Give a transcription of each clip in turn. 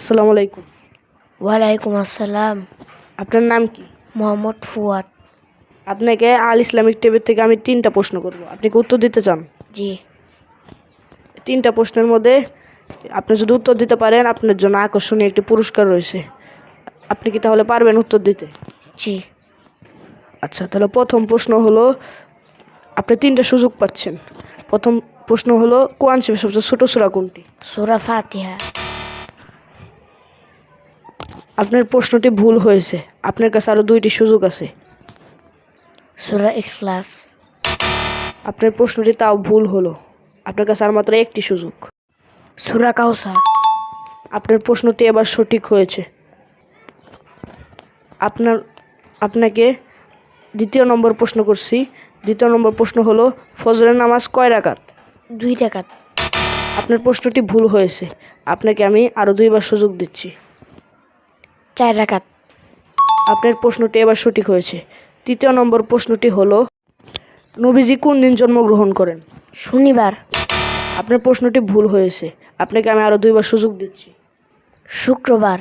আসসালামু আলাইকুম। ওয়ালাইকুম আসসালাম। আপনার নাম কি? মোহাম্মদ ফুয়াদ। আপনাকে আল ইসলামিক টিভির থেকে আমি 3টা প্রশ্ন করব, আপনি কি উত্তর দিতে চান? জি। 3টা প্রশ্নের মধ্যে আপনি যদি উত্তর দিতে পারেন আপনার জন্য আকর্ষণীয় একটি পুরস্কার রয়েছে। আপনি কি তাহলে পারবেন উত্তর দিতে? জি। আচ্ছা, তাহলে প্রথম প্রশ্ন হলো, আপনি 3টা সুযোগ পাচ্ছেন। প্রথম প্রশ্ন হলো, কোরআন শরীফের সবচেয়ে ছোট সূরা কোনটি? সূরা ফাতিহা। আপনার প্রশ্নটি ভুল হয়েছে, আপনার কাছে আরও 2টি সুযোগ আছে। সূরা ইখলাস। আপনার প্রশ্নটি তাও ভুল হলো, আপনার কাছে আর মাত্র একটি সুযোগ। সূরা কাউসার। আপনার প্রশ্নটি এবার সঠিক হয়েছে। আপনাকে দ্বিতীয় নম্বর প্রশ্ন করছি। দ্বিতীয় নম্বর প্রশ্ন হলো, ফজরের নামাজ কয় রাকাত? 2 রাকাত। আপনার প্রশ্নটি ভুল হয়েছে, আপনাকে আমি আরও 2বার সুযোগ দিচ্ছি। 4 রাকাত। আপনার প্রশ্নটি এবার সঠিক হয়েছে। তৃতীয় নম্বর প্রশ্নটি হলো, নবীজি কোন দিন জন্মগ্রহণ করেন? শনিবার। আপনার প্রশ্নটি ভুল হয়েছে, আপনাকে আমি আরও 2বার সুযোগ দিচ্ছি। শুক্রবার।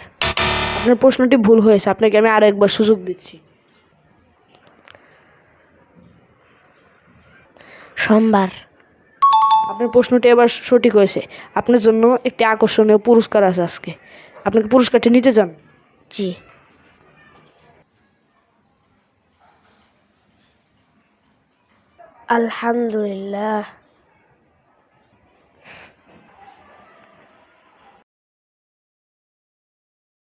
আপনার প্রশ্নটি ভুল হয়েছে, আপনাকে আমি আরও একবার সুযোগ দিচ্ছি। সোমবার। আপনার প্রশ্নটি এবার সঠিক হয়েছে, আপনার জন্য একটি আকর্ষণীয় পুরস্কার আছে আজকে। আপনাকে পুরস্কারটি নিতে চান? জি। আলহামদুলিল্লাহ।